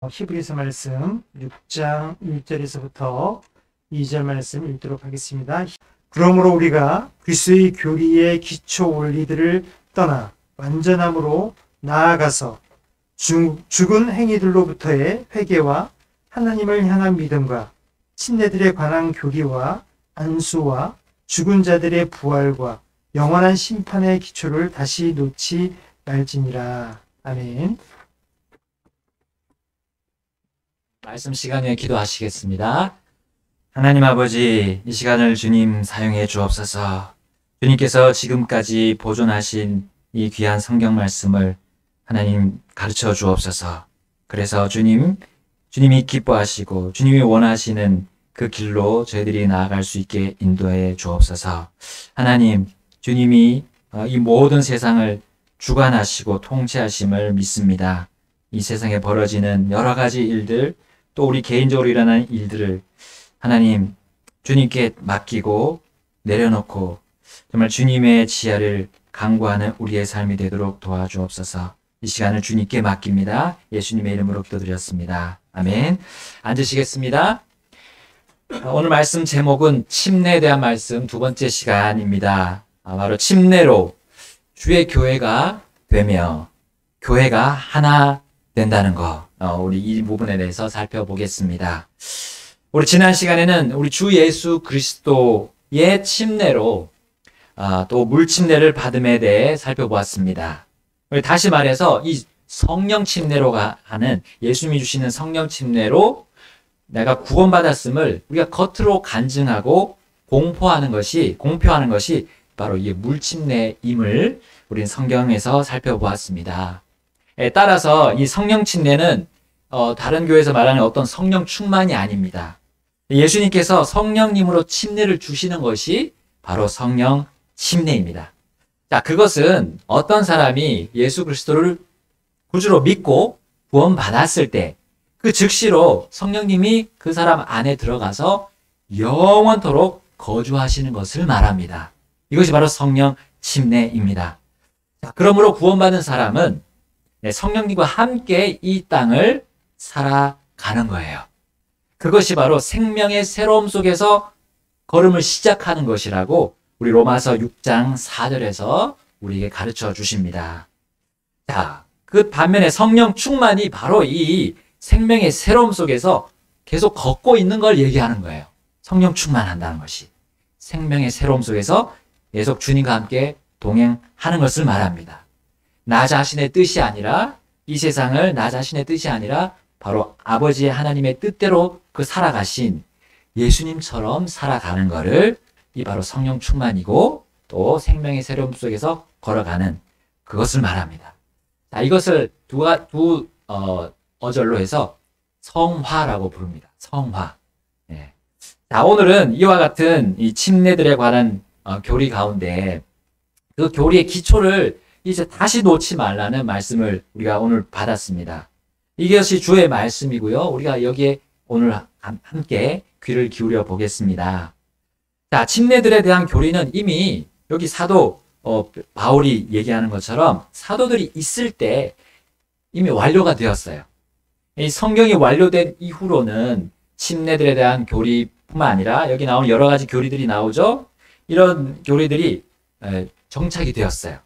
히브리서 말씀 6장 1절에서부터 2절 말씀 읽도록 하겠습니다. 그러므로 우리가 그리스도의 교리의 기초 원리들을 떠나 완전함으로 나아가서 죽은 행위들로부터의 회개와 하나님을 향한 믿음과 친례들에 관한 교리와 안수와 죽은 자들의 부활과 영원한 심판의 기초를 다시 놓지 말지니라. 아멘. 말씀 시간에 기도하시겠습니다. 하나님 아버지, 이 시간을 주님 사용해 주옵소서. 주님께서 지금까지 보존하신 이 귀한 성경 말씀을 하나님 가르쳐 주옵소서. 그래서 주님이 기뻐하시고 주님이 원하시는 그 길로 저희들이 나아갈 수 있게 인도해 주옵소서. 하나님, 주님이 이 모든 세상을 주관하시고 통치하심을 믿습니다. 이 세상에 벌어지는 여러 가지 일들, 또 우리 개인적으로 일어나는 일들을 하나님 주님께 맡기고 내려놓고 정말 주님의 지혜를 강구하는 우리의 삶이 되도록 도와주옵소서. 이 시간을 주님께 맡깁니다. 예수님의 이름으로 기도드렸습니다. 아멘. 앉으시겠습니다. 오늘 말씀 제목은 침례에 대한 말씀 두 번째 시간입니다. 바로 침례로 주의 교회가 되며 교회가 하나 된다는 거. 우리 이 부분에 대해서 살펴보겠습니다. 우리 지난 시간에는 우리 주 예수 그리스도의 침례로 또 물침례를 받음에 대해 살펴보았습니다. 다시 말해서 이 성령 침례로 하는 예수님이 주시는 성령 침례로 내가 구원받았음을 우리가 겉으로 간증하고 공표하는 것이 바로 이 물침례임을 우리는 성경에서 살펴보았습니다. 따라서 이 성령 침례는 다른 교회에서 말하는 어떤 성령 충만이 아닙니다. 예수님께서 성령님으로 침례를 주시는 것이 바로 성령 침례입니다. 자, 그것은 어떤 사람이 예수 그리스도를 구주로 믿고 구원받았을 때 그 즉시로 성령님이 그 사람 안에 들어가서 영원토록 거주하시는 것을 말합니다. 이것이 바로 성령 침례입니다. 자, 그러므로 구원받은 사람은 성령님과 함께 이 땅을 살아가는 거예요. 그것이 바로 생명의 새로움 속에서 걸음을 시작하는 것이라고 우리 로마서 6장 4절에서 우리에게 가르쳐 주십니다. 자, 그 반면에 성령 충만이 바로 이 생명의 새로움 속에서 계속 걷고 있는 걸 얘기하는 거예요. 성령 충만한다는 것이 생명의 새로움 속에서 계속 주님과 함께 동행하는 것을 말합니다. 나 자신의 뜻이 아니라 이 세상을 나 자신의 뜻이 아니라 바로 아버지의 하나님의 뜻대로 그 살아가신 예수님처럼 살아가는 것을 이 바로 성령 충만이고 또 생명의 새로움 속에서 걸어가는 그것을 말합니다. 자, 이것을 두 어절로 해서 성화라고 부릅니다. 성화. 예. 자, 오늘은 이와 같은 이 침례들에 관한 교리 가운데 그 교리의 기초를 이제 다시 놓지 말라는 말씀을 우리가 오늘 받았습니다. 이것이 주의 말씀이고요. 우리가 여기에 오늘 함께 귀를 기울여 보겠습니다. 자, 침례들에 대한 교리는 이미 여기 사도 바울이 얘기하는 것처럼 사도들이 있을 때 이미 완료가 되었어요. 이 성경이 완료된 이후로는 침례들에 대한 교리뿐만 아니라 여기 나오는 여러 가지 교리들이 나오죠. 이런 교리들이 정착이 되었어요.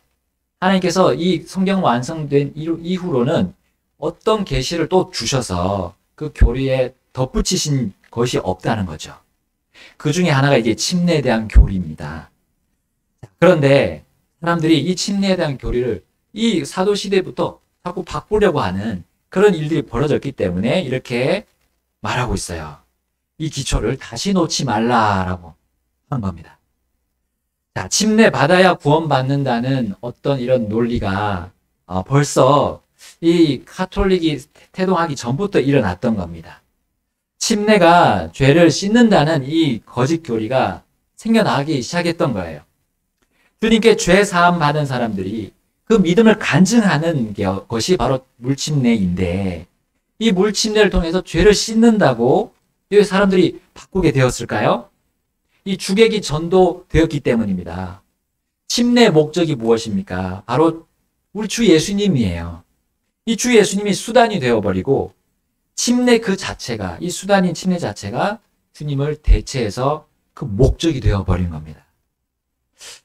하나님께서 이 성경 완성된 이후로는 어떤 계시를 또 주셔서 그 교리에 덧붙이신 것이 없다는 거죠. 그 중에 하나가 이게 침례에 대한 교리입니다. 그런데 사람들이 이 침례에 대한 교리를 이 사도 시대부터 자꾸 바꾸려고 하는 그런 일들이 벌어졌기 때문에 이렇게 말하고 있어요. 이 기초를 다시 놓지 말라라고 하는 겁니다. 자, 침례 받아야 구원받는다는 어떤 이런 논리가 벌써 이 카톨릭이 태동하기 전부터 일어났던 겁니다. 침례가 죄를 씻는다는 이 거짓 교리가 생겨나기 시작했던 거예요. 주님께 죄 사함 받은 사람들이 그 믿음을 간증하는 것이 바로 물침례인데, 이 물침례를 통해서 죄를 씻는다고 왜 사람들이 바꾸게 되었을까요? 이 주객이 전도되었기 때문입니다. 침례의 목적이 무엇입니까? 바로 우리 주 예수님이에요. 이 주 예수님이 수단이 되어버리고 침례 그 자체가, 이 수단인 침례 자체가 주님을 대체해서 그 목적이 되어버린 겁니다.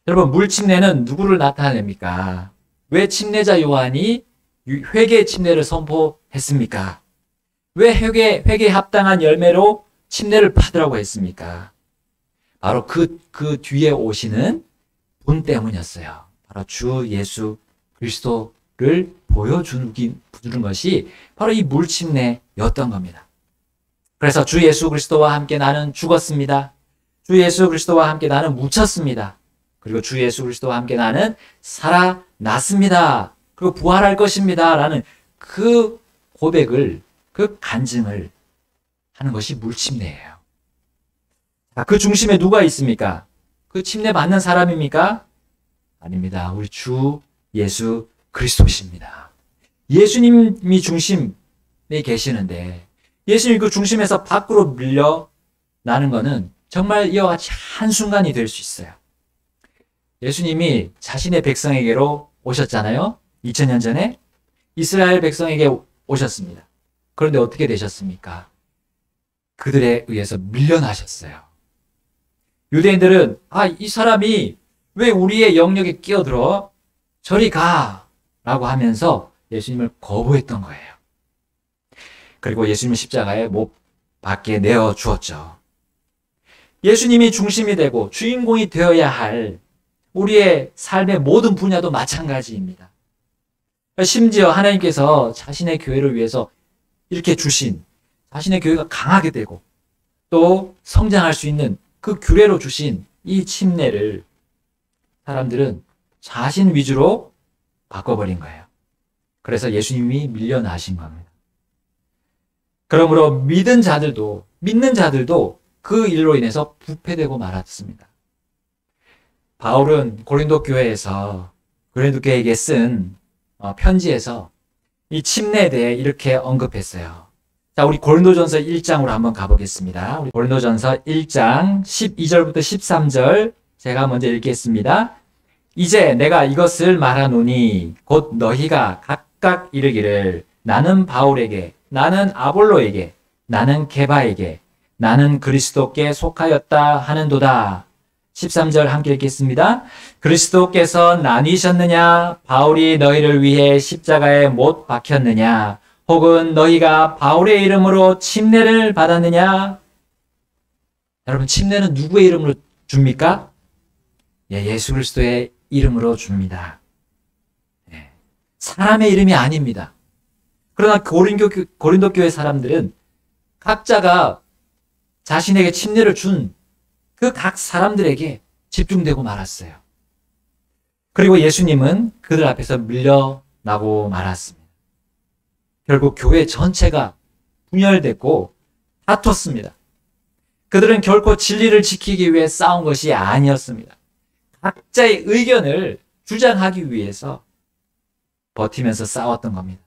여러분, 물침례는 누구를 나타냅니까? 왜 침례자 요한이 회개 침례를 선포했습니까? 왜 회개에 합당한 열매로 침례를 받으라고 했습니까? 바로 그 뒤에 오시는 분 때문이었어요. 바로 주 예수 그리스도를 보여주는 것이 바로 이 물침례였던 겁니다. 그래서 주 예수 그리스도와 함께 나는 죽었습니다. 주 예수 그리스도와 함께 나는 묻혔습니다. 그리고 주 예수 그리스도와 함께 나는 살아났습니다. 그리고 부활할 것입니다. 라는 그 고백을, 그 간증을 하는 것이 물침례예요. 그 중심에 누가 있습니까? 그 침례 받는 사람입니까? 아닙니다. 우리 주 예수 그리스도십니다. 예수님이 중심에 계시는데 예수님이 그 중심에서 밖으로 밀려나는 것은 정말 이와 같이 한순간이 될 수 있어요. 예수님이 자신의 백성에게로 오셨잖아요. 2000년 전에 이스라엘 백성에게 오셨습니다. 그런데 어떻게 되셨습니까? 그들에 의해서 밀려나셨어요. 유대인들은 이 사람이 왜 우리의 영역에 끼어들어 저리 가 라고 하면서 예수님을 거부했던 거예요. 그리고 예수님을 십자가에 못 박게 내어 주었죠. 예수님이 중심이 되고 주인공이 되어야 할 우리의 삶의 모든 분야도 마찬가지입니다. 심지어 하나님께서 자신의 교회를 위해서 이렇게 주신, 자신의 교회가 강하게 되고 또 성장할 수 있는 그 규례로 주신 이 침례를 사람들은 자신 위주로 바꿔버린 거예요. 그래서 예수님이 밀려나신 겁니다. 그러므로 믿는 자들도 그 일로 인해서 부패되고 말았습니다. 바울은 고린도 교회에게 쓴 편지에서 이 침례에 대해 이렇게 언급했어요. 자, 우리 고린도전서 1장으로 한번 가보겠습니다. 우리 고린도전서 1장 12절부터 13절 제가 먼저 읽겠습니다. 이제 내가 이것을 말하노니 곧 너희가 각각 이르기를 나는 바울에게, 나는 아볼로에게, 나는 게바에게, 나는 그리스도께 속하였다 하는도다. 13절 함께 읽겠습니다. 그리스도께서 나뉘셨느냐? 바울이 너희를 위해 십자가에 못 박혔느냐? 혹은 너희가 바울의 이름으로 침례를 받았느냐? 여러분, 침례는 누구의 이름으로 줍니까? 예수 그리스도의 이름으로 줍니다. 사람의 이름이 아닙니다. 그러나 고린도 교회 사람들은 각자가 자신에게 침례를 준 그 각 사람들에게 집중되고 말았어요. 그리고 예수님은 그들 앞에서 밀려나고 말았습니다. 결국 교회 전체가 분열됐고 다퉜습니다. 그들은 결코 진리를 지키기 위해 싸운 것이 아니었습니다. 각자의 의견을 주장하기 위해서 버티면서 싸웠던 겁니다.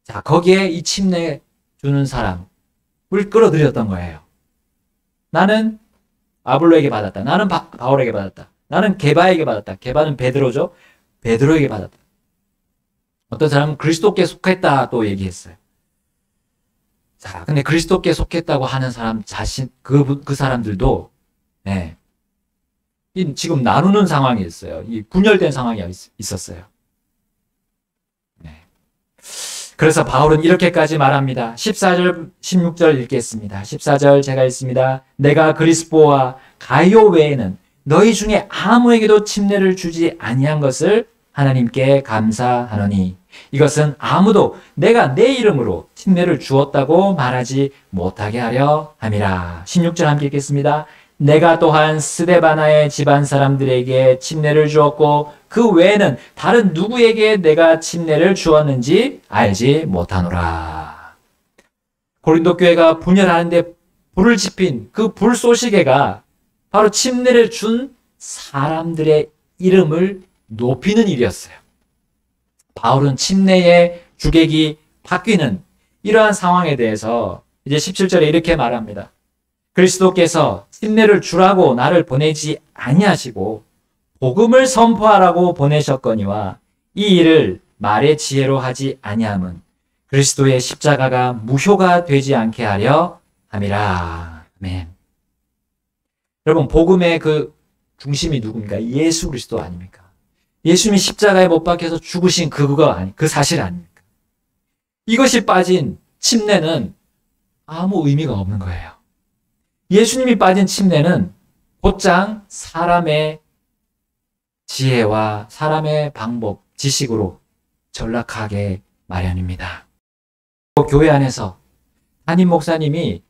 자, 거기에 이 침례 주는 사람을 끌어들였던 거예요. 나는 아볼로에게 받았다. 나는 바울에게 받았다. 나는 게바에게 받았다. 게바는 베드로죠. 베드로에게 받았다. 어떤 사람은 그리스도께 속했다 또 얘기했어요. 자, 근데 그리스도께 속했다고 하는 사람 그 사람들도 지금 나누는 상황이 있어요. 이 분열된 상황이 있었어요. 그래서 바울은 이렇게까지 말합니다. 14절, 16절 읽겠습니다. 14절 제가 읽습니다. 내가 그리스포와 가이오 외에는 너희 중에 아무에게도 침례를 주지 아니한 것을 하나님께 감사하노니 이것은 아무도 내가 내 이름으로 침례를 주었다고 말하지 못하게 하려 함이라. 16절 함께 읽겠습니다. 내가 또한 스데바나의 집안 사람들에게 침례를 주었고 그 외에는 다른 누구에게 내가 침례를 주었는지 알지 못하노라. 고린도 교회가 분열하는데 불을 지핀 그 불쏘시개가 바로 침례를 준 사람들의 이름을 높이는 일이었어요. 바울은 침례의 주객이 바뀌는 이러한 상황에 대해서 이제 17절에 이렇게 말합니다. 그리스도께서 침례를 주라고 나를 보내지 아니하시고 복음을 선포하라고 보내셨거니와 이 일을 말의 지혜로 하지 아니함은 그리스도의 십자가가 무효가 되지 않게 하려 함이라. 아멘. 여러분, 복음의 그 중심이 누굽니까? 예수 그리스도 아닙니까? 예수님이 십자가에 못 박혀서 죽으신 그 사실 아닙니까? 이것이 빠진 침례는 아무 의미가 없는 거예요. 예수님이 빠진 침례는 곧장 사람의 지혜와 사람의 방법, 지식으로 전락하게 마련입니다. 교회 안에서 담임 목사님이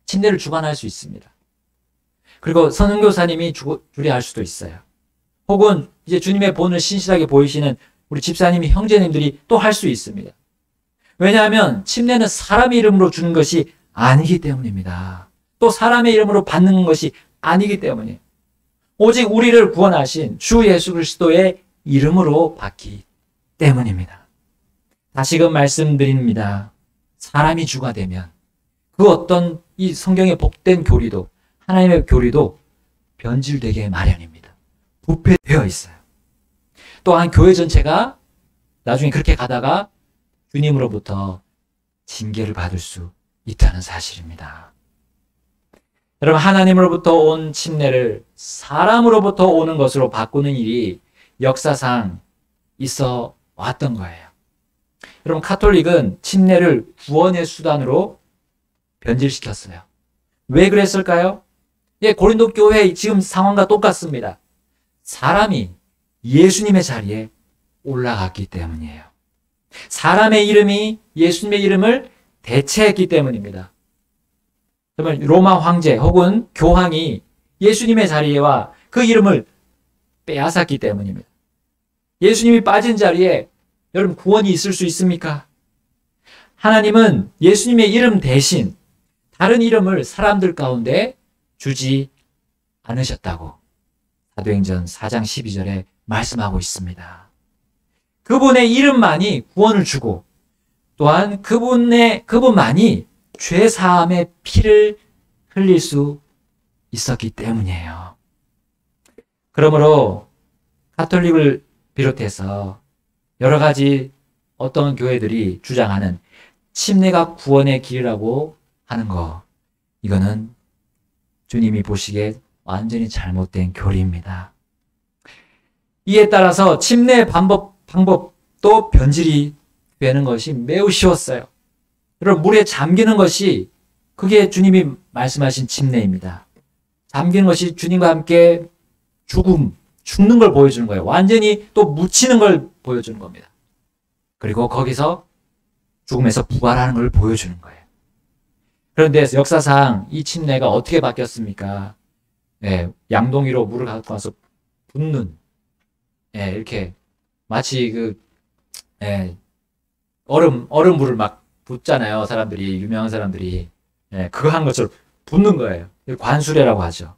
침례를 주관할 수 있습니다. 그리고 선교사님이 주례할 수도 있어요. 혹은 이제 주님의 본을 신실하게 보이시는 우리 집사님이 형제님들이 또 할 수 있습니다. 왜냐하면 침례는 사람의 이름으로 주는 것이 아니기 때문입니다. 또 사람의 이름으로 받는 것이 아니기 때문이에요. 오직 우리를 구원하신 주 예수 그리스도의 이름으로 받기 때문입니다. 다시금 말씀드립니다. 사람이 주가 되면 그 어떤 이 성경의 복된 교리도 하나님의 교리도 변질되게 마련입니다. 부패되어 있어요. 또한 교회 전체가 나중에 그렇게 가다가 주님으로부터 징계를 받을 수 있다는 사실입니다. 여러분, 하나님으로부터 온 침례를 사람으로부터 오는 것으로 바꾸는 일이 역사상 있어 왔던 거예요. 여러분, 카톨릭은 침례를 구원의 수단으로 변질시켰어요. 왜 그랬을까요? 예, 고린도 교회 지금 상황과 똑같습니다. 사람이 예수님의 자리에 올라갔기 때문이에요. 사람의 이름이 예수님의 이름을 대체했기 때문입니다. 정말 로마 황제 혹은 교황이 예수님의 자리와 그 이름을 빼앗았기 때문입니다. 예수님이 빠진 자리에 여러분 구원이 있을 수 있습니까? 하나님은 예수님의 이름 대신 다른 이름을 사람들 가운데 주지 않으셨다고 사도행전 4장 12절에 말씀하고 있습니다. 그분의 이름만이 구원을 주고 또한 그분만이 죄사함의 피를 흘릴 수 있었기 때문이에요. 그러므로 가톨릭을 비롯해서 여러 가지 어떤 교회들이 주장하는 침례가 구원의 길이라고 하는 거, 이거는 주님이 보시기에 완전히 잘못된 교리입니다. 이에 따라서 침례의 방법도 변질이 되는 것이 매우 쉬웠어요. 여러분, 물에 잠기는 것이 그게 주님이 말씀하신 침례입니다. 잠기는 것이 주님과 함께 죽는 걸 보여주는 거예요. 완전히 또 묻히는 걸 보여주는 겁니다. 그리고 거기서 죽음에서 부활하는 걸 보여주는 거예요. 그런데 역사상 이 침례가 어떻게 바뀌었습니까? 예, 양동이로 물을 갖고 와서 붓는, 예, 이렇게 마치 얼음물을 막 붓잖아요. 사람들이, 유명한 사람들이. 예, 그거 한 것처럼 붓는 거예요. 관수례라고 하죠.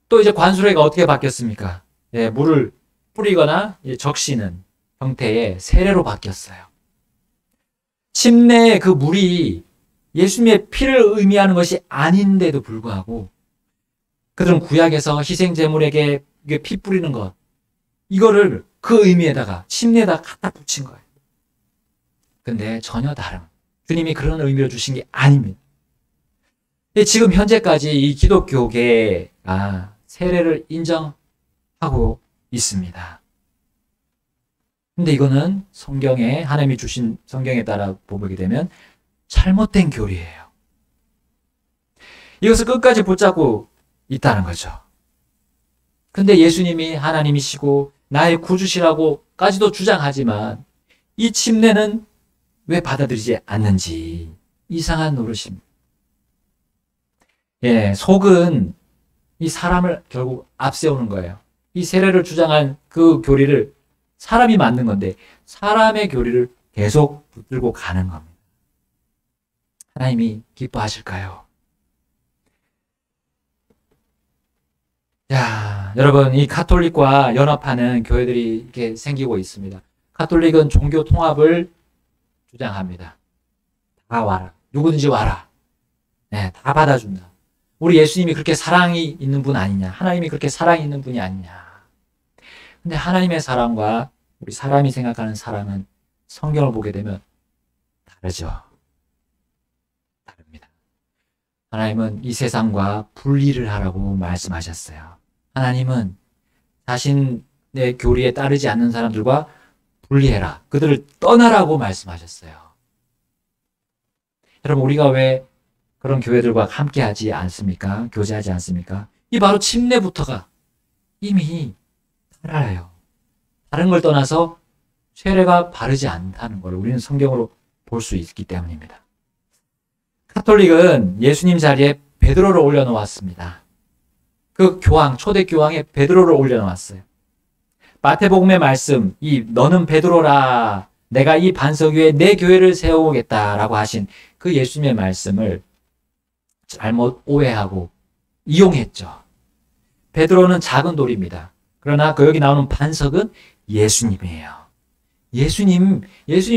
또 이제 관수례가 어떻게 바뀌었습니까? 예, 물을 뿌리거나 적시는 형태의 세례로 바뀌었어요. 침례의 그 물이 예수님의 피를 의미하는 것이 아닌데도 불구하고 그들은 구약에서 희생제물에게 피 뿌리는 것, 이거를 그 의미에다가 침례에다가 갖다 붙인 거예요. 근데 전혀 다른, 주님이 그런 의미로 주신 게 아닙니다. 지금 현재까지 이 기독교계가 세례를 인정하고 있습니다. 근데 이거는 성경에, 하나님이 주신 성경에 따라 보게 되면 잘못된 교리예요. 이것을 끝까지 붙잡고 있다는 거죠. 근데 예수님이 하나님이시고 나의 구주시라고까지도 주장하지만 이 침례는 왜 받아들이지 않는지 이상한 노릇입니다. 예, 속은 이 사람을 결국 앞세우는 거예요. 이 세례를 주장한 그 교리를 사람이 만든 건데 사람의 교리를 계속 붙들고 가는 겁니다. 하나님이 기뻐하실까요? 자, 여러분, 이 가톨릭과 연합하는 교회들이 이렇게 생기고 있습니다. 가톨릭은 종교 통합을 주장합니다. 다 와라. 누구든지 와라. 네, 다 받아준다. 우리 예수님이 그렇게 사랑이 있는 분 아니냐. 하나님이 그렇게 사랑이 있는 분이 아니냐. 근데 하나님의 사랑과 우리 사람이 생각하는 사랑은 성경을 보게 되면 다르죠. 다릅니다. 하나님은 이 세상과 분리를 하라고 말씀하셨어요. 하나님은 자신의 교리에 따르지 않는 사람들과 분리해라. 그들을 떠나라고 말씀하셨어요. 여러분, 우리가 왜 그런 교회들과 함께하지 않습니까? 교제하지 않습니까? 이 바로 침례부터가 이미 달라요. 다른 걸 떠나서 세례가 바르지 않다는 걸 우리는 성경으로 볼 수 있기 때문입니다. 가톨릭은 예수님 자리에 베드로를 올려놓았습니다. 그 교황, 초대 교황에 베드로를 올려놓았어요. 마태복음의 말씀, 이 너는 베드로라, 내가 이 반석 위에 내 교회를 세우겠다라고 하신 그 예수님의 말씀을 잘못 오해하고 이용했죠. 베드로는 작은 돌입니다. 그러나 그 여기 나오는 반석은 예수님이에요. 예수님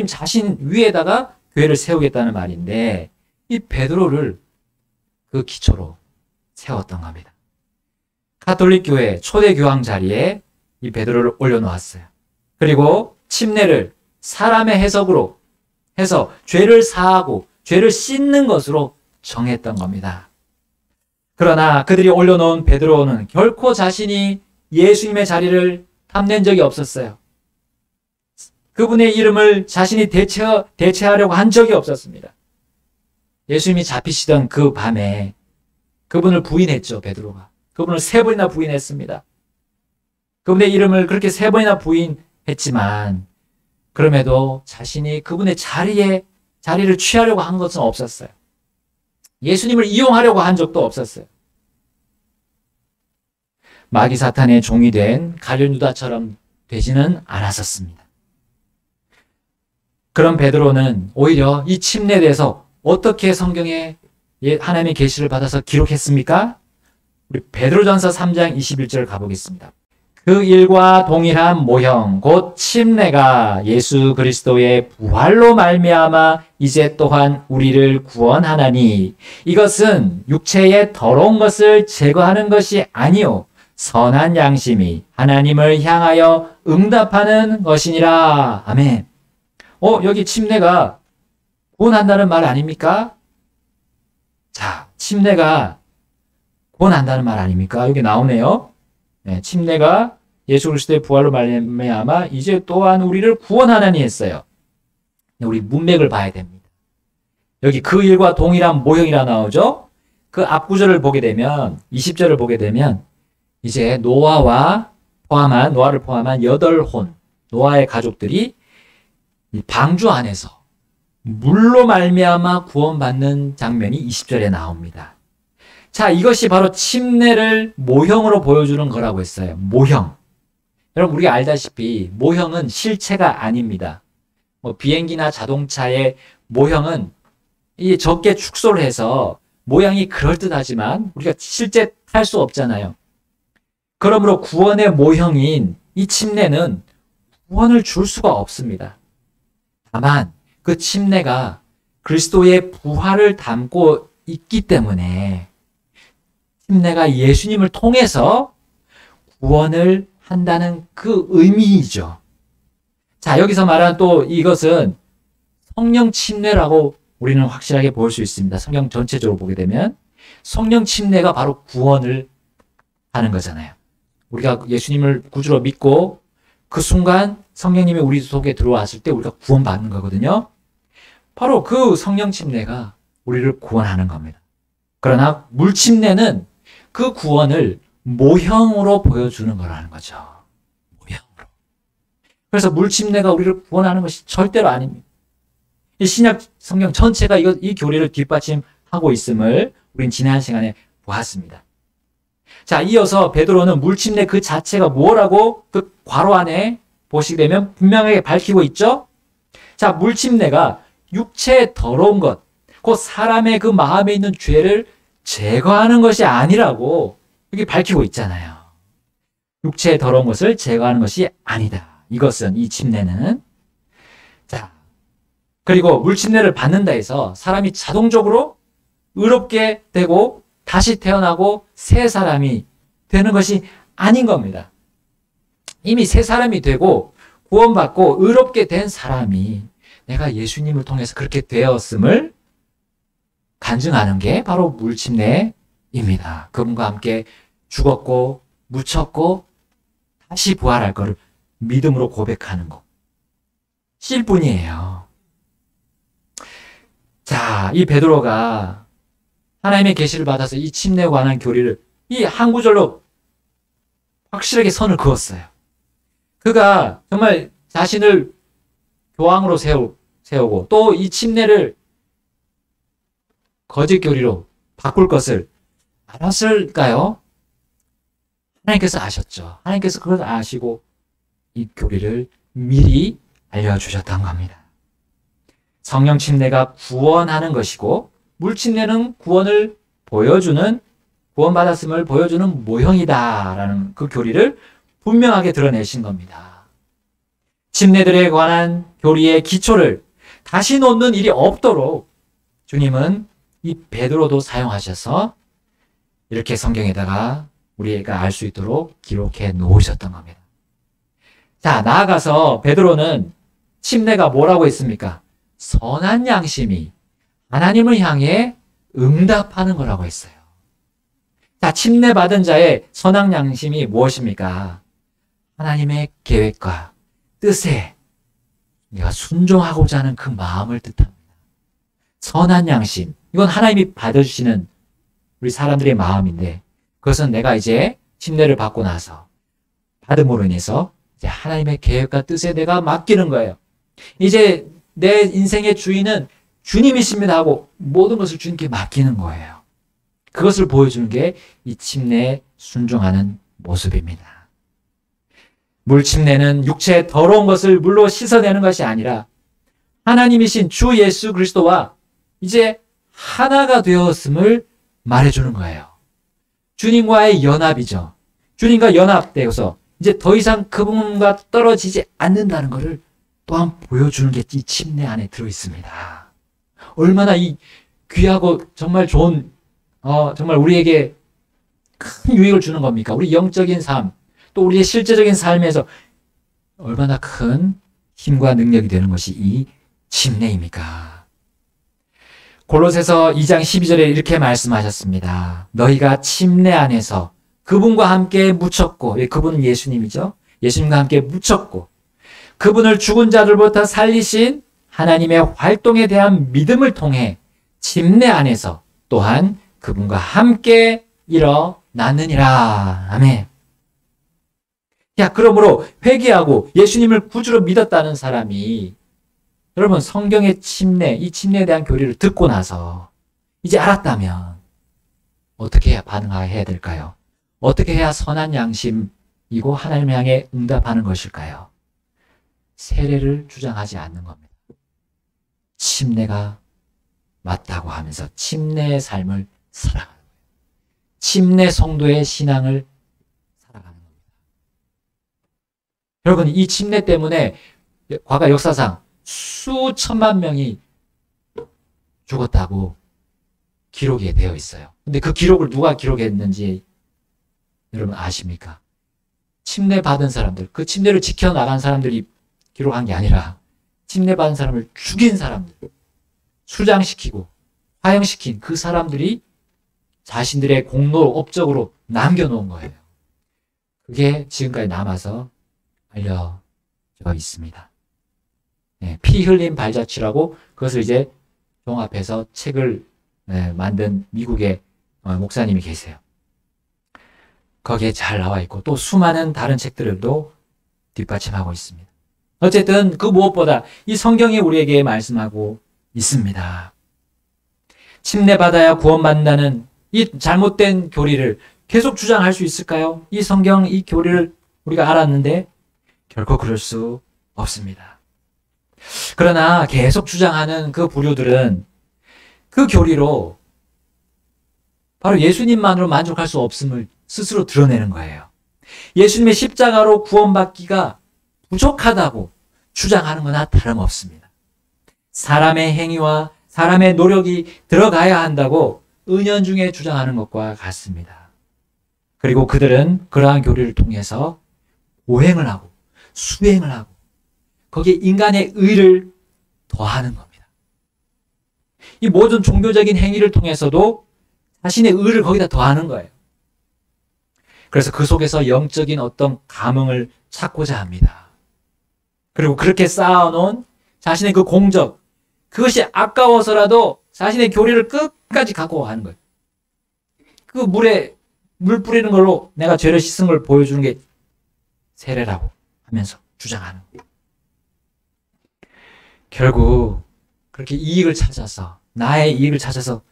자신 위에다가 교회를 세우겠다는 말인데 이 베드로를 그 기초로 세웠던 겁니다. 가톨릭 교회 초대 교황 자리에 이 베드로를 올려놓았어요. 그리고 침례를 사람의 해석으로 해서 죄를 사하고 죄를 씻는 것으로 정했던 겁니다. 그러나 그들이 올려놓은 베드로는 결코 자신이 예수님의 자리를 탐낸 적이 없었어요. 그분의 이름을 자신이 대체하려고 한 적이 없었습니다. 예수님이 잡히시던 그 밤에 그분을 부인했죠, 베드로가. 그분을 3번이나 부인했습니다. 그분의 이름을 그렇게 3번이나 부인했지만 그럼에도 자신이 그분의 자리를 취하려고 한 것은 없었어요. 예수님을 이용하려고 한 적도 없었어요. 마귀 사탄의 종이 된 가룟 유다처럼 되지는 않았었습니다. 그런 베드로는 오히려 이 침례에 대해서 어떻게 성경에 하나님의 계시를 받아서 기록했습니까? 우리 베드로전서 3장 21절 가보겠습니다. 그 일과 동일한 모형 곧 침례가 예수 그리스도의 부활로 말미암아 이제 또한 우리를 구원하나니 이것은 육체의 더러운 것을 제거하는 것이 아니요 선한 양심이 하나님을 향하여 응답하는 것이니라. 아멘. 여기 침례가 구원한다는 말 아닙니까? 자, 침례가 구원한다는 말 아닙니까? 여기 나오네요. 네, 침례가 예수 그리스도의 부활로 말미암아 이제 또한 우리를 구원하나니 했어요. 우리 문맥을 봐야 됩니다. 여기 그 일과 동일한 모형이라 나오죠? 그 앞구절을 보게 되면 20절을 보게 되면 이제 노아를 포함한 8혼 노아의 가족들이 이 방주 안에서 물로 말미암아 구원받는 장면이 20절에 나옵니다. 자, 이것이 바로 침례를 모형으로 보여주는 거라고 했어요. 모형. 여러분, 우리가 알다시피 모형은 실체가 아닙니다. 비행기나 자동차의 모형은 적게 축소를 해서 모양이 그럴듯하지만 우리가 실제 탈 수 없잖아요. 그러므로 구원의 모형인 이 침례는 구원을 줄 수가 없습니다. 다만 그 침례가 그리스도의 부활을 담고 있기 때문에 침례가 예수님을 통해서 구원을 한다는 그 의미이죠. 자, 여기서 말하는 또 이것은 성령 침례라고 우리는 확실하게 볼 수 있습니다. 성경 전체적으로 보게 되면 성령 침례가 바로 구원을 하는 거잖아요. 우리가 예수님을 구주로 믿고 그 순간 성령님이 우리 속에 들어왔을 때 우리가 구원받는 거거든요. 바로 그 성령 침례가 우리를 구원하는 겁니다. 그러나 물 침례는 그 구원을 모형으로 보여주는 거라는 거죠. 모형으로. 그래서 물 침례가 우리를 구원하는 것이 절대로 아닙니다. 이 신약 성경 전체가 이 교리를 뒷받침하고 있음을 우린 지난 시간에 보았습니다. 자, 이어서 베드로는 물 침례 그 자체가 뭐라고 그 괄호 안에 보시게 되면 분명하게 밝히고 있죠. 자, 물 침례가 육체의 더러운 것, 곧 사람의 그 마음에 있는 죄를 제거하는 것이 아니라고 여기 밝히고 있잖아요. 육체의 더러운 것을 제거하는 것이 아니다. 이것은, 이 침례는. 자, 그리고 물 침례를 받는다 해서 사람이 자동적으로 의롭게 되고 다시 태어나고 새 사람이 되는 것이 아닌 겁니다. 이미 새 사람이 되고 구원받고 의롭게 된 사람이 내가 예수님을 통해서 그렇게 되었음을 간증하는 게 바로 물침례입니다. 그분과 함께 죽었고 묻혔고 다시 부활할 것을 믿음으로 고백하는 것. 실 뿐이에요. 자, 이 베드로가 하나님의 계시를 받아서 이 침례에 관한 교리를 이 한 구절로 확실하게 선을 그었어요. 그가 정말 자신을 교황으로 세우고 또 이 침례를 거짓 교리로 바꿀 것을 알았을까요? 하나님께서 아셨죠. 하나님께서 그걸 아시고 이 교리를 미리 알려주셨던 겁니다. 성령 침례가 구원하는 것이고 물 침례는 구원을 보여주는, 구원받았음을 보여주는 모형이다라는 그 교리를 분명하게 드러내신 겁니다. 침례들에 관한 교리의 기초를 다시 놓는 일이 없도록 주님은 이 베드로도 사용하셔서 이렇게 성경에다가 우리가 알 수 있도록 기록해 놓으셨던 겁니다. 자, 나아가서 베드로는 침례가 뭐라고 했습니까? 선한 양심이 하나님을 향해 응답하는 거라고 했어요. 자, 침례 받은 자의 선한 양심이 무엇입니까? 하나님의 계획과 뜻에 내가 순종하고자 하는 그 마음을 뜻합니다. 선한 양심. 이건 하나님이 받아주시는 우리 사람들의 마음인데 그것은 내가 이제 침례를 받고 나서 받음으로 인해서 이제 하나님의 계획과 뜻에 내가 맡기는 거예요. 이제 내 인생의 주인은 주님이십니다 하고 모든 것을 주님께 맡기는 거예요. 그것을 보여주는 게 이 침례에 순종하는 모습입니다. 물 침례는 육체의 더러운 것을 물로 씻어내는 것이 아니라 하나님이신 주 예수 그리스도와 이제 하나가 되었음을 말해주는 거예요. 주님과의 연합이죠. 주님과 연합되어서 이제 더 이상 그분과 떨어지지 않는다는 것을 또한 보여주는 게 이 침례 안에 들어있습니다. 얼마나 이 귀하고 정말 좋은 정말 우리에게 큰 유익을 주는 겁니까? 우리 영적인 삶, 또 우리의 실제적인 삶에서 얼마나 큰 힘과 능력이 되는 것이 이 침례입니까? 골로새서 2장 12절에 이렇게 말씀하셨습니다. 너희가 침례 안에서 그분과 함께 묻혔고, 그분은 예수님이죠. 예수님과 함께 묻혔고 그분을 죽은 자들부터 살리신 하나님의 활동에 대한 믿음을 통해 침례 안에서 또한 그분과 함께 일어났느니라. 아멘. 야, 그러므로 회개하고 예수님을 구주로 믿었다는 사람이 여러분 성경의 침례, 이 침례에 대한 교리를 듣고 나서 이제 알았다면 어떻게 해야 반응해야 될까요? 어떻게 해야 선한 양심이고 하나님을 향해 응답하는 것일까요? 세례를 주장하지 않는 겁니다. 침례가 맞다고 하면서 침례의 삶을 살아가는 거예요. 침례 성도의 신앙을 살아가는 겁니다. 여러분, 이 침례 때문에 과거 역사상 수천만 명이 죽었다고 기록이 되어 있어요. 근데 그 기록을 누가 기록했는지 여러분 아십니까? 침례 받은 사람들, 그 침례를 지켜나간 사람들이 기록한 게 아니라 침례 받은 사람을 죽인 사람들, 수장시키고 화형시킨 그 사람들이 자신들의 공로 업적으로 남겨놓은 거예요. 그게 지금까지 남아서 알려져 있습니다. 피 흘린 발자취라고 그것을 이제 종합해서 책을 만든 미국의 목사님이 계세요. 거기에 잘 나와 있고 또 수많은 다른 책들도 뒷받침하고 있습니다. 어쨌든 그 무엇보다 이 성경이 우리에게 말씀하고 있습니다. 침례받아야 구원받는다는 이 잘못된 교리를 계속 주장할 수 있을까요? 이 성경, 이 교리를 우리가 알았는데 결코 그럴 수 없습니다. 그러나 계속 주장하는 그 부류들은 그 교리로 바로 예수님만으로 만족할 수 없음을 스스로 드러내는 거예요. 예수님의 십자가로 구원받기가 부족하다고 주장하는 거나 다름없습니다. 사람의 행위와 사람의 노력이 들어가야 한다고 은연중에 주장하는 것과 같습니다. 그리고 그들은 그러한 교리를 통해서 오행을 하고 수행을 하고 거기에 인간의 의를 더하는 겁니다. 이 모든 종교적인 행위를 통해서도 자신의 의를 거기다 더하는 거예요. 그래서 그 속에서 영적인 어떤 감흥을 찾고자 합니다. 그리고 그렇게 쌓아놓은 자신의 그 공적, 그것이 아까워서라도 자신의 교리를 끝까지 갖고 가는 거예요. 그 물에 물 뿌리는 걸로 내가 죄를 씻은 걸 보여주는 게 세례라고 하면서 주장하는 거예요. 결국 그렇게 이익을 찾아서 나의 이익을 찾아서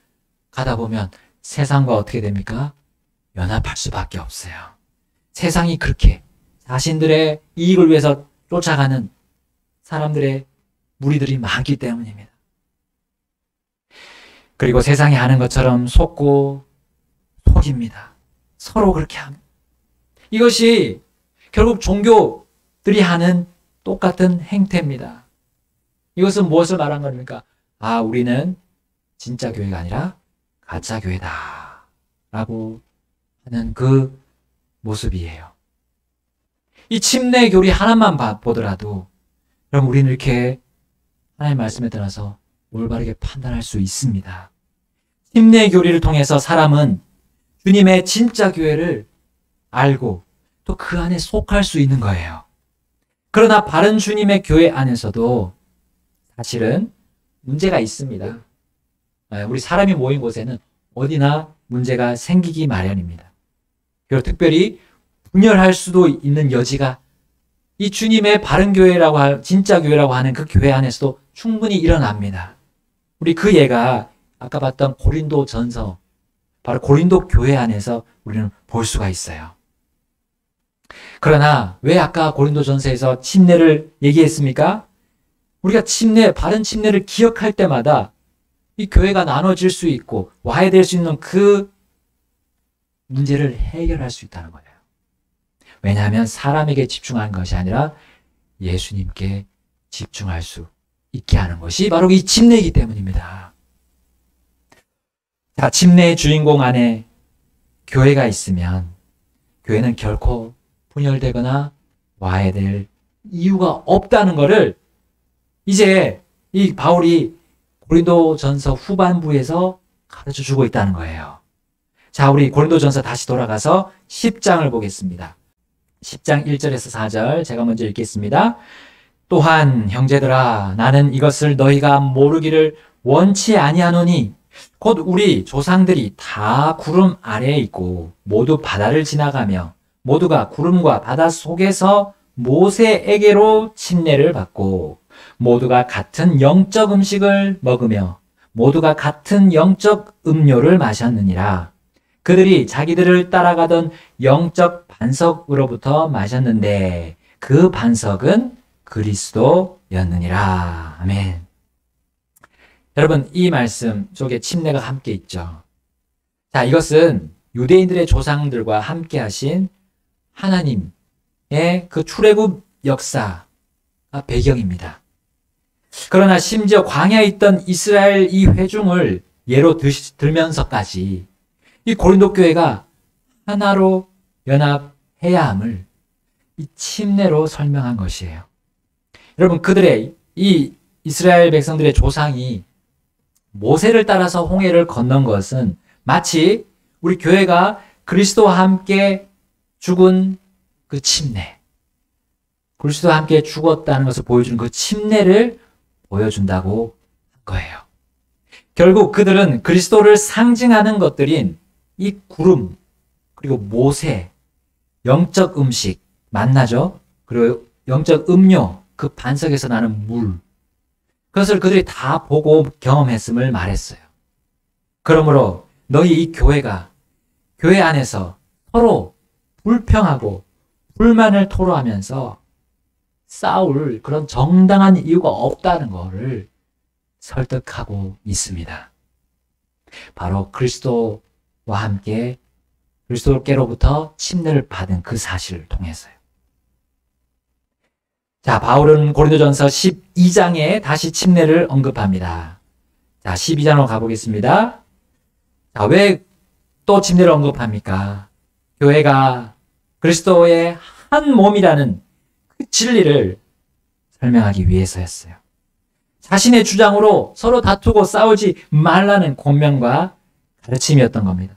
가다 보면 세상과 어떻게 됩니까? 연합할 수밖에 없어요. 세상이 그렇게 자신들의 이익을 위해서 쫓아가는 사람들의 무리들이 많기 때문입니다. 그리고 세상이 하는 것처럼 속고 속입니다. 서로 그렇게 합니다. 이것이 결국 종교들이 하는 똑같은 행태입니다. 이것은 무엇을 말한 겁니까? 아, 우리는 진짜 교회가 아니라 가짜 교회다 라고 하는 그 모습이에요. 이 침례 교리 하나만 보더라도 그럼 우리는 이렇게 하나님의 말씀에 따라서 올바르게 판단할 수 있습니다. 침례 교리를 통해서 사람은 주님의 진짜 교회를 알고 또 그 안에 속할 수 있는 거예요. 그러나 바른 주님의 교회 안에서도 사실은 문제가 있습니다. 우리 사람이 모인 곳에는 어디나 문제가 생기기 마련입니다. 그리고 특별히 분열할 수도 있는 여지가 이 주님의 바른 교회라고 진짜 교회라고 하는 그 교회 안에서도 충분히 일어납니다. 우리 그 예가 아까 봤던 고린도 전서, 바로 고린도 교회 안에서 우리는 볼 수가 있어요. 그러나 왜 아까 고린도 전서에서 침례를 얘기했습니까? 우리가 바른 침례를 기억할 때마다 이 교회가 나눠질 수 있고 와해될 수 있는 그 문제를 해결할 수 있다는 거예요. 왜냐하면 사람에게 집중하는 것이 아니라 예수님께 집중할 수 있게 하는 것이 바로 이 침례이기 때문입니다. 자, 침례의 주인공 안에 교회가 있으면 교회는 결코 분열되거나 와해될 이유가 없다는 것을 이제 이 바울이 고린도전서 후반부에서 가르쳐주고 있다는 거예요. 자, 우리 고린도전서 다시 돌아가서 10장을 보겠습니다. 10장 1절에서 4절 제가 먼저 읽겠습니다. 또한 형제들아 나는 이것을 너희가 모르기를 원치 아니하노니 곧 우리 조상들이 다 구름 아래에 있고 모두 바다를 지나가며 모두가 구름과 바다 속에서 모세에게로 침례를 받고 모두가 같은 영적 음식을 먹으며 모두가 같은 영적 음료를 마셨느니라. 그들이 자기들을 따라가던 영적 반석으로부터 마셨는데 그 반석은 그리스도였느니라. 아멘. 여러분, 이 말씀 속에 침례가 함께 있죠. 자, 이것은 유대인들의 조상들과 함께 하신 하나님의 그 출애굽 역사가 배경입니다. 그러나 심지어 광야에 있던 이스라엘 이 회중을 예로 들면서까지 이 고린도 교회가 하나로 연합해야 함을 이 침례로 설명한 것이에요. 여러분, 그들의 이 이스라엘 백성들의 조상이 모세를 따라서 홍해를 건넌 것은 마치 우리 교회가 그리스도와 함께 죽은 그 침례, 그리스도와 함께 죽었다는 것을 보여주는 그 침례를 보여준다고 한 거예요. 결국 그들은 그리스도를 상징하는 것들인 이 구름, 그리고 모세, 영적 음식, 만나죠? 그리고 영적 음료, 그 반석에서 나는 물. 그것을 그들이 다 보고 경험했음을 말했어요. 그러므로 너희 이 교회가 교회 안에서 서로 불평하고 불만을 토로하면서 싸울 그런 정당한 이유가 없다는 것을 설득하고 있습니다. 바로 그리스도와 함께 그리스도께로부터 침례를 받은 그 사실을 통해서요. 자, 바울은 고린도전서 12장에 다시 침례를 언급합니다. 자, 12장으로 가보겠습니다. 자, 왜 또 침례를 언급합니까? 교회가 그리스도의 한 몸이라는 그 진리를 설명하기 위해서였어요. 자신의 주장으로 서로 다투고 싸우지 말라는 권면과 가르침이었던 겁니다.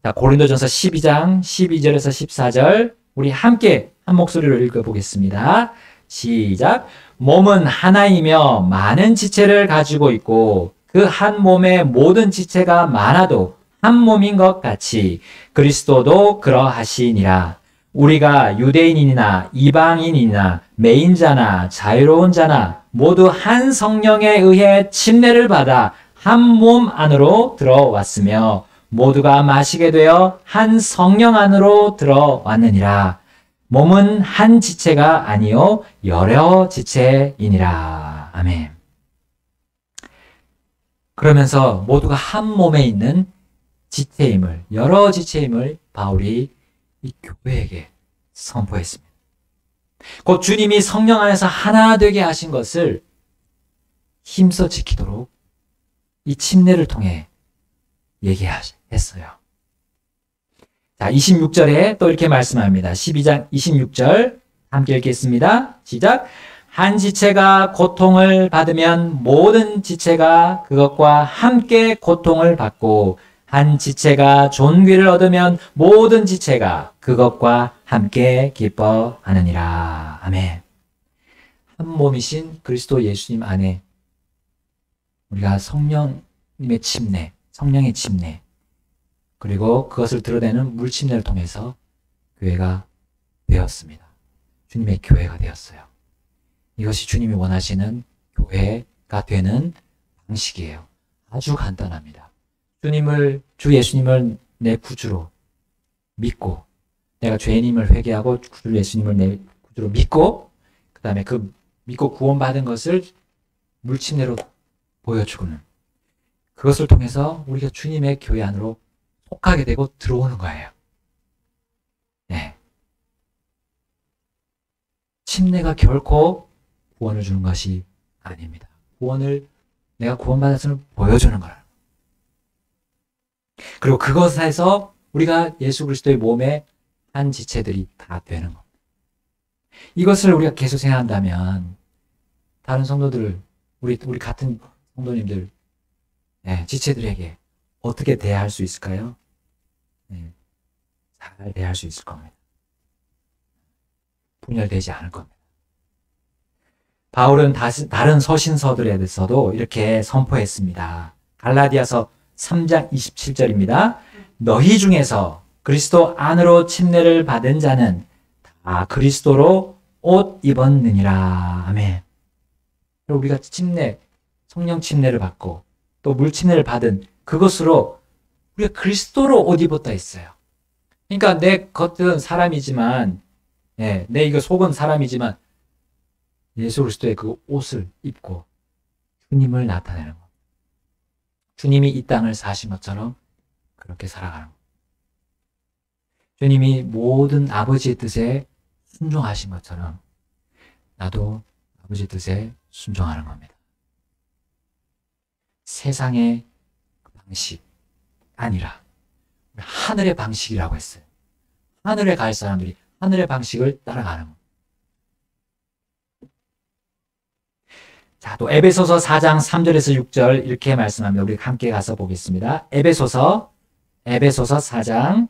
자, 고린도전서 12장 12절에서 14절 우리 함께 한 목소리로 읽어보겠습니다. 시작. 몸은 하나이며 많은 지체를 가지고 있고 그 한 몸의 모든 지체가 많아도 한 몸인 것 같이 그리스도도 그러하시니라. 우리가 유대인이나 이방인이나 매인자나 자유로운 자나 모두 한 성령에 의해 침례를 받아 한 몸 안으로 들어왔으며 모두가 마시게 되어 한 성령 안으로 들어왔느니라. 몸은 한 지체가 아니요 여러 지체이니라. 아멘. 그러면서 모두가 한 몸에 있는 지체임을, 여러 지체임을 바울이 이 교회에게 선포했습니다. 곧 주님이 성령 안에서 하나 되게 하신 것을 힘써 지키도록 이 침례를 통해 얘기했어요. 자, 26절에 또 이렇게 말씀합니다. 12장 26절 함께 읽겠습니다. 시작. 한 지체가 고통을 받으면 모든 지체가 그것과 함께 고통을 받고 한 지체가 존귀를 얻으면 모든 지체가 그것과 함께 기뻐하느니라. 아멘. 한 몸이신 그리스도 예수님 안에 우리가 성령님의 침례, 성령의 침례, 그리고 그것을 드러내는 물침례를 통해서 교회가 되었습니다. 주님의 교회가 되었어요. 이것이 주님이 원하시는 교회가 되는 방식이에요. 아주 간단합니다. 주 예수님을 내 구주로 믿고, 내가 죄인임을 회개하고 주 예수님을 내 구주로 믿고, 그 다음에 그 믿고 구원받은 것을 물침례로 보여주고는, 그것을 통해서 우리가 주님의 교회 안으로 속하게 되고 들어오는 거예요. 네. 침례가 결코 구원을 주는 것이 아닙니다. 내가 구원받았음을 보여주는 거예요. 그리고 그것에서 우리가 예수 그리스도의 몸의 한 지체들이 다 되는 겁니다. 이것을 우리가 계속 생각한다면 다른 성도들을, 우리 같은 성도님들, 네, 지체들에게 어떻게 대할 수 있을까요? 네, 잘 대할 수 있을 겁니다. 분열되지 않을 겁니다. 바울은 다른 서신서들에 대해서도 이렇게 선포했습니다. 갈라디아서 3장 27절입니다. 너희 중에서 그리스도 안으로 침례를 받은 자는 다 그리스도로 옷 입었느니라. 아멘. 우리가 성령 침례를 받고 또 물 침례를 받은 그것으로 우리가 그리스도로 옷 입었다 했어요. 그러니까 내 겉은 사람이지만, 내 이거 속은 사람이지만 예수 그리스도의 그 옷을 입고 주님을 나타내는 것. 주님이 이 땅을 사신 것처럼 그렇게 살아가는 것. 주님이 모든 아버지의 뜻에 순종하신 것처럼 나도 아버지의 뜻에 순종하는 겁니다. 세상의 방식 아니라 하늘의 방식이라고 했어요. 하늘에 갈 사람들이 하늘의 방식을 따라가는 겁니다. 자, 또 에베소서 4장 3절에서 6절 이렇게 말씀합니다. 우리 함께 가서 보겠습니다. 에베소서 4장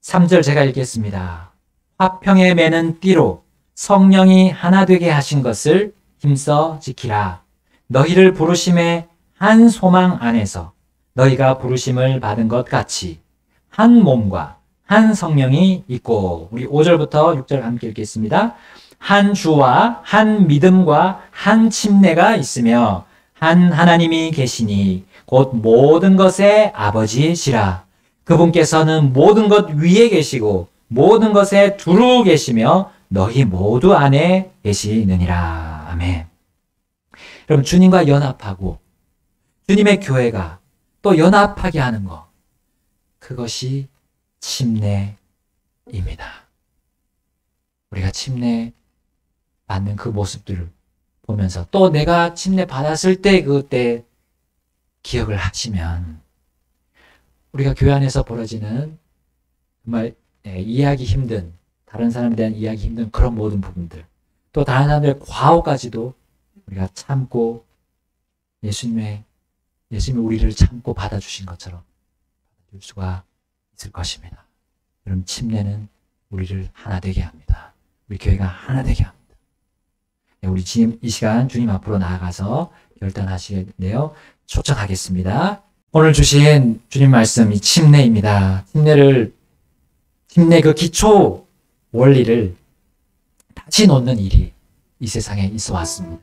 3절 제가 읽겠습니다. 화평에 매는 띠로 성령이 하나 되게 하신 것을 힘써 지키라. 너희를 부르심의 한 소망 안에서 너희가 부르심을 받은 것 같이 한 몸과 한 성령이 있고, 우리 5절부터 6절 함께 읽겠습니다. 한 주와 한 믿음과 한 침례가 있으며 한 하나님이 계시니 곧 모든 것의 아버지시라. 그분께서는 모든 것 위에 계시고 모든 것에 두루 계시며 너희 모두 안에 계시느니라. 아멘. 여러분, 주님과 연합하고 주님의 교회가 또 연합하게 하는 것, 그것이 침례입니다. 우리가 침례 받는 그 모습들을 보면서 또 내가 침례 받았을 때 그때 기억을 하시면 우리가 교회 안에서 벌어지는 정말 이해하기 힘든, 다른 사람에 대한 이해하기 힘든 그런 모든 부분들, 또 다른 사람들의 과오까지도 우리가 참고 예수님이 우리를 참고 받아주신 것처럼 받아줄 수가 있을 것입니다. 여러분, 침례는 우리를 하나 되게 합니다. 우리 교회가 하나 되게 합니다. 우리 지금 이 시간 주님 앞으로 나아가서 결단하시는데요. 초청하겠습니다. 오늘 주신 주님 말씀, 이 침례입니다. 침례 그 기초 원리를 다시 놓는 일이 이 세상에 있어 왔습니다.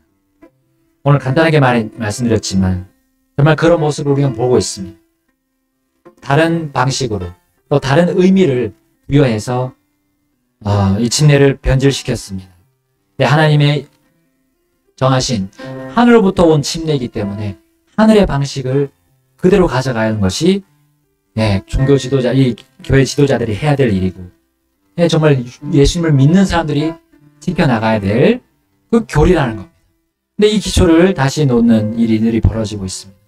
오늘 간단하게 말씀드렸지만 정말 그런 모습을 우리가 보고 있습니다. 다른 방식으로 또 다른 의미를 부여해서 이 침례를 변질시켰습니다. 하나님의 정하신 하늘로부터 온 침례이기 때문에 하늘의 방식을 그대로 가져가는 것이 종교 지도자, 이 교회 지도자들이 해야 될 일이고, 정말 예수님을 믿는 사람들이 지켜나가야 될 그 교리라는 겁니다. 근데 이 기초를 다시 놓는 일이 늘 벌어지고 있습니다.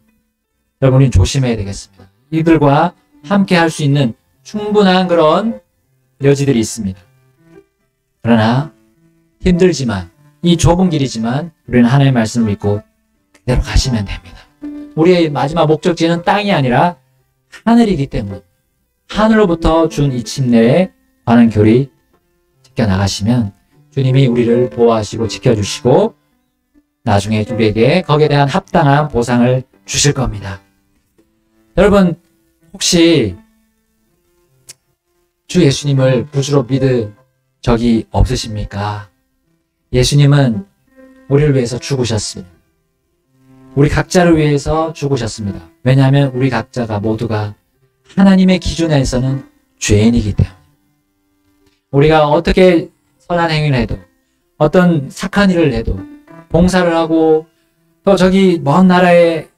여러분, 우리는 조심해야 되겠습니다. 이들과 함께 할 수 있는 충분한 그런 여지들이 있습니다. 그러나 힘들지만, 이 좁은 길이지만 우리는 하나님의 말씀을 믿고 그대로 가시면 됩니다. 우리의 마지막 목적지는 땅이 아니라 하늘이기 때문에 하늘로부터 준 이 침례에 관한 교리 지켜나가시면 주님이 우리를 보호하시고 지켜주시고 나중에 우리에게 거기에 대한 합당한 보상을 주실 겁니다. 여러분, 혹시 주 예수님을 구주로 믿은 적이 없으십니까? 예수님은 우리를 위해서 죽으셨습니다. 우리 각자를 위해서 죽으셨습니다. 왜냐하면 우리 각자가 모두가 하나님의 기준에서는 죄인이기 때문에, 우리가 어떻게 선한 행위를 해도, 어떤 착한 일을 해도, 봉사를 하고, 또 저기 먼 나라에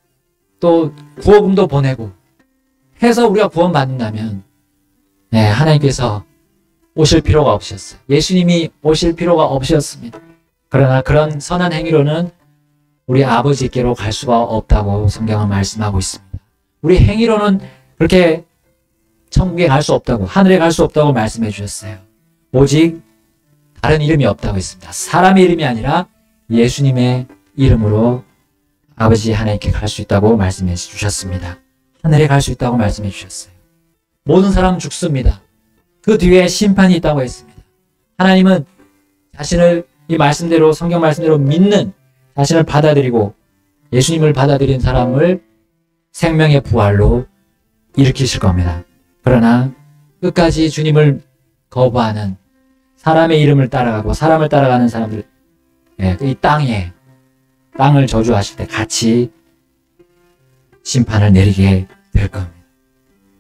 또 구호금도 보내고 해서 우리가 구원받는다면 하나님께서 오실 필요가 없으셨어요. 예수님이 오실 필요가 없으셨습니다. 그러나 그런 선한 행위로는 우리 아버지께로 갈 수가 없다고 성경은 말씀하고 있습니다. 우리 행위로는 그렇게 천국에 갈 수 없다고, 하늘에 갈 수 없다고 말씀해 주셨어요. 오직 다른 이름이 없다고 했습니다. 사람의 이름이 아니라 예수님의 이름으로 아버지 하나님께 갈 수 있다고 말씀해 주셨습니다. 하늘에 갈 수 있다고 말씀해 주셨어요. 모든 사람은 죽습니다. 그 뒤에 심판이 있다고 했습니다. 하나님은 자신을 이 말씀대로, 성경 말씀대로 믿는, 자신을 받아들이고 예수님을 받아들인 사람을 생명의 부활로 일으키실 겁니다. 그러나 끝까지 주님을 거부하는, 사람의 이름을 따라가고 사람을 따라가는 사람들, 이 땅을 저주하실 때 같이 심판을 내리게 될 겁니다.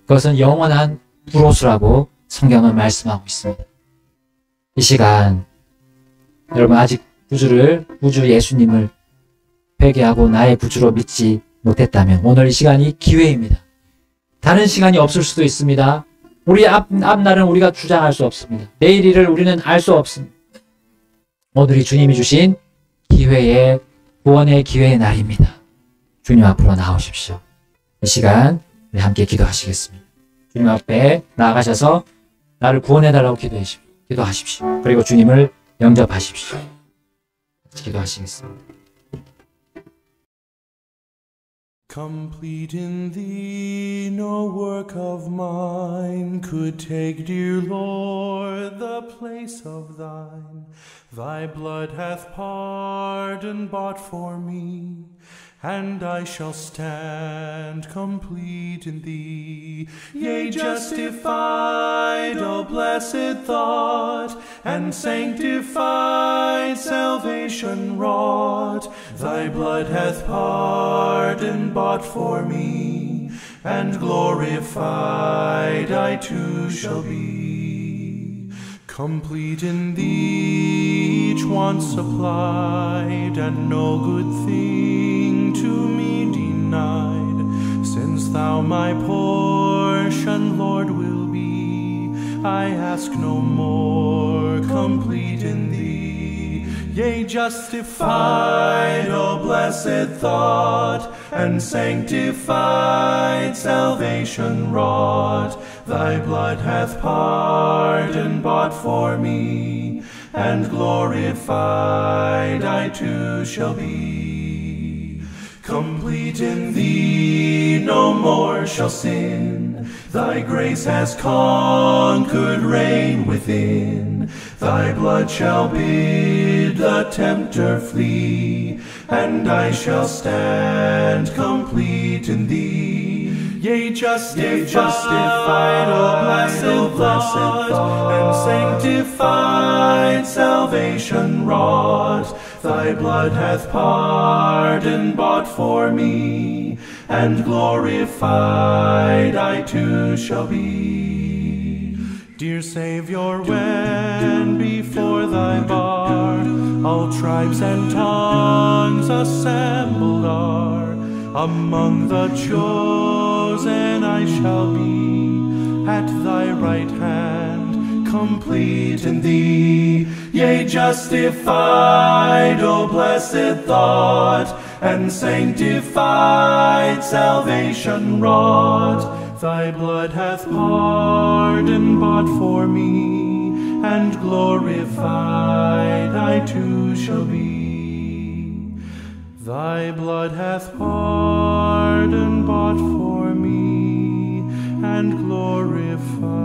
그것은 영원한 불호수라고 성경은 말씀하고 있습니다. 이 시간 여러분, 아직 구주 예수님을 회개하고 나의 구주로 믿지 못했다면 오늘 이 시간이 기회입니다. 다른 시간이 없을 수도 있습니다. 우리 앞날은 우리가 주장할 수 없습니다. 내일 일을 우리는 알 수 없습니다. 오늘이 주님이 주신 기회의, 구원의 기회의 날입니다. 주님 앞으로 나오십시오. 이 시간 우리 함께 기도하시겠습니다. 주님 앞에 나아가셔서 나를 구원해달라고 기도하십시오. 그리고 주님을 영접하십시오. 기도하시겠습니다. Complete in thee, no work of mine could take, dear Lord, the place of thine. Thy blood hath pardon bought for me, and I shall stand complete in thee. Yea, justified, O blessed thought, and sanctified, salvation wrought. Thy blood hath pardon bought for me, and glorified I too shall be. Complete in thee, each want supplied, and no good thing to me denied. Since thou my portion, Lord, will be, I ask no more. Complete in thee, yea, justified, O blessed thought, and sanctified, salvation wrought. Thy blood hath pardon bought for me, and glorified I too shall be. Complete in thee, no more shall sin. Thy grace has conquered, reign within. Thy blood shall bid the tempter flee, and I shall stand complete in thee. Yea, justified, O blessed thought, and sanctified, salvation wrought. Thy blood hath pardon bought for me, and glorified I too shall be. Dear Saviour, when before thy bar all tribes and tongues assembled are, among the chosen I shall be, at thy right hand, complete in thee. Yea, justified, O blessed thought, and sanctified, salvation wrought. Thy blood hath pardon bought for me, and glorified I too shall be. Thy blood hath pardon bought for me, and glorified